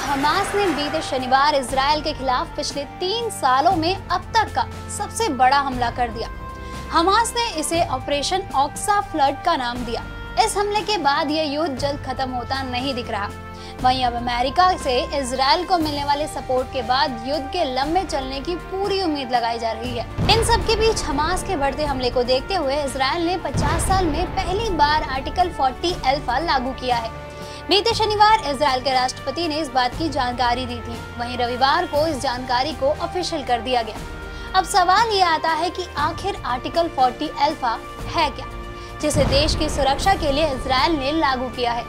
Hamas ने बीते शनिवार इजराइल के खिलाफ पिछले 3 सालों में अब तक का सबसे बड़ा हमला कर दिया। हमास ने इसे ऑपरेशन ऑक्सा फ्लड का नाम दिया। इस हमले के बाद यह युद्ध जल्द खत्म होता नहीं दिख रहा। वहीं अब अमेरिका से इजराइल को मिलने वाले सपोर्ट के बाद युद्ध के लंबे चलने की पूरी उम्मीद लगाई जा रही है। इन सब के बीच हमास के बढ़ते हमले को देखते हुए इजराइल ने 50 साल में पहली बार आर्टिकल 40 अल्फा लागू किया है। बीते शनिवार इजराइल के राष्ट्रपति ने इस बात की जानकारी दी थी। वहीं रविवार को इस जानकारी को ऑफिशियल कर दिया गया। अब सवाल ये आता है कि आखिर आर्टिकल 40 अल्फा है क्या, जिसे देश की सुरक्षा के लिए इजराइल ने लागू किया है।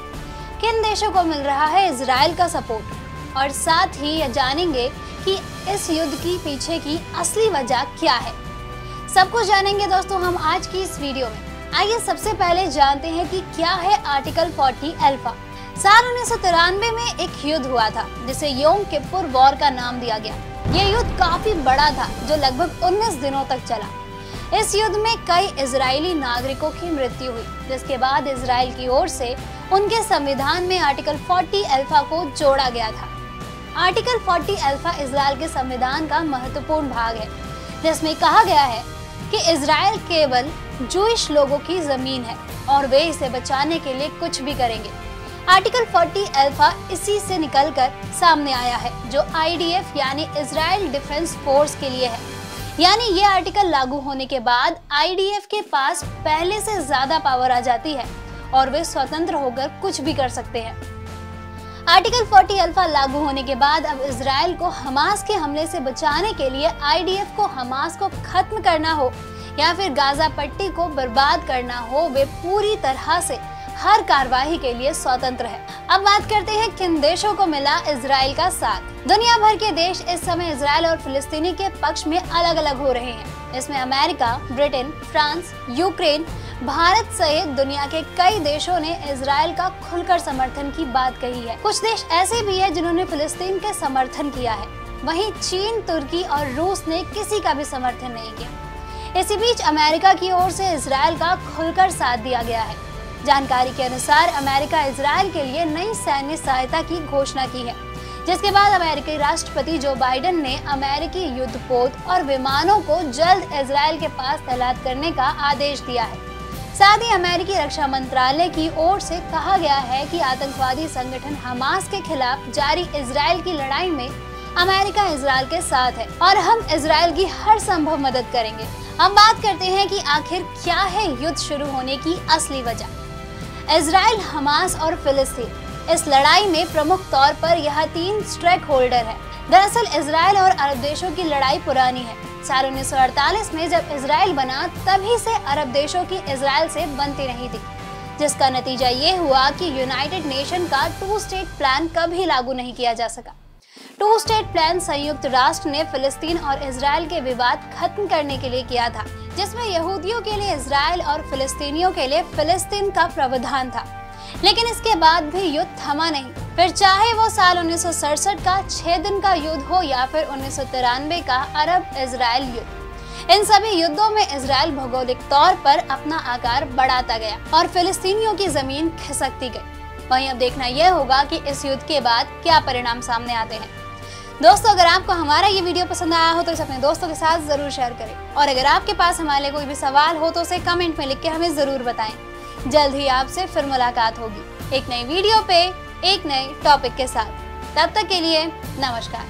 किन देशों को मिल रहा है इजराइल का सपोर्ट, और साथ ही यह जानेंगे कि इस युद्ध की पीछे की असली वजह क्या है। सब कुछ जानेंगे दोस्तों हम आज की इस वीडियो में। आइए सबसे पहले जानते हैं कि क्या है आर्टिकल 40 अल्फा। साल 1993 में एक युद्ध हुआ था जिसे योम किपुर वॉर का नाम दिया गया। यह युद्ध काफी बड़ा था जो लगभग 19 दिनों तक चला। इस युद्ध में कई इजरायली नागरिकों की मृत्यु हुई, जिसके बाद इजराइल की ओर से उनके संविधान में आर्टिकल 40 अल्फा को जोड़ा गया था। आर्टिकल 40 अल्फा इजराइल के संविधान का महत्वपूर्ण भाग है, जिसमें कहा गया है कि इजराइल केवल जूइश लोगों की जमीन है और वे इसे बचाने के लिए कुछ भी करेंगे। आर्टिकल 40 अल्फा इसी से निकलकर सामने आया है, जो IDF यानी इजराइल डिफेंस फोर्स के लिए है। यानी ये आर्टिकल लागू होने के बाद IDF के पास पहले से ज्यादा पावर आ जाती है और वे स्वतंत्र होकर कुछ भी कर सकते हैं। आर्टिकल 40 अल्फा लागू होने के बाद अब इजराइल को हमास के हमले से बचाने के लिए IDF को हमास को खत्म करना हो या फिर गाजा पट्टी को बर्बाद करना हो, वे पूरी तरह से हर कार्रवाई के लिए स्वतंत्र है। अब बात करते हैं किन देशों को मिला इजराइल का साथ। दुनिया भर के देश इस समय इजराइल और फिलिस्तीनी के पक्ष में अलग अलग हो रहे हैं। इसमें America, Britain, France, Ukraine, Bharat सहित दुनिया के कई देशों ने इजराइल का खुलकर समर्थन की बात कही है। कुछ देश ऐसे भी है जिन्होंने फिलिस्तीन के समर्थन किया है। वहीं चीन, तुर्की और रूस ने किसी का भी समर्थन नहीं किया। इसी बीच अमेरिका की ओर से इजराइल का खुलकर साथ दिया गया है। जानकारी के अनुसार अमेरिका इजराइल के लिए नई सैन्य सहायता की घोषणा की है, जिसके बाद अमेरिकी राष्ट्रपति जो बाइडेन ने अमेरिकी युद्धपोत और विमानों को जल्द इजराइल के पास तैनात करने का आदेश दिया है। साथ ही अमेरिकी रक्षा मंत्रालय की ओर से कहा गया है कि आतंकवादी संगठन हमास के खिलाफ जारी इजराइल की लड़ाई में अमेरिका इजराइल के साथ है और हम इजराइल की हर संभव मदद करेंगे। हम बात करते हैं कि आखिर क्या है युद्ध शुरू होने की असली वजह। इजराइल, हमास और फिलिस्तीन, इस लड़ाई में प्रमुख तौर पर यह 3 स्टेक होल्डर है। दरअसल इजराइल और अरब देशों की लड़ाई पुरानी है। साल 1948 में जब इजराइल बना तभी से अरब देशों की इजराइल से बनती नहीं थी, जिसका नतीजा ये हुआ कि यूनाइटेड नेशन का 2 स्टेट प्लान कभी लागू नहीं किया जा सका। 2 स्टेट प्लान संयुक्त राष्ट्र ने फिलिस्तीन और इजराइल के विवाद खत्म करने के लिए किया था, जिसमें यहूदियों के लिए इजराइल और फिलिस्तीनियों के लिए फिलिस्तीन का प्रावधान था। लेकिन इसके बाद भी युद्ध थमा नहीं, फिर चाहे वो साल 1967 का 6 दिन का युद्ध हो या फिर 1993 का अरब इजराइल युद्ध। इन सभी युद्धों में इजराइल भौगोलिक तौर पर अपना आकार बढ़ाता गया और फिलिस्तीनियों की जमीन खिसकती गई। वहीं अब देखना यह होगा कि इस युद्ध के बाद क्या परिणाम सामने आते हैं। दोस्तों, अगर आपको हमारा ये वीडियो पसंद आया हो तो इसे अपने दोस्तों के साथ जरूर शेयर करें, और अगर आपके पास हमारे लिए कोई भी सवाल हो तो उसे कमेंट में लिख के हमें जरूर बताएं। जल्द ही आपसे फिर मुलाकात होगी एक नई वीडियो पे एक नए टॉपिक के साथ। तब तक के लिए नमस्कार।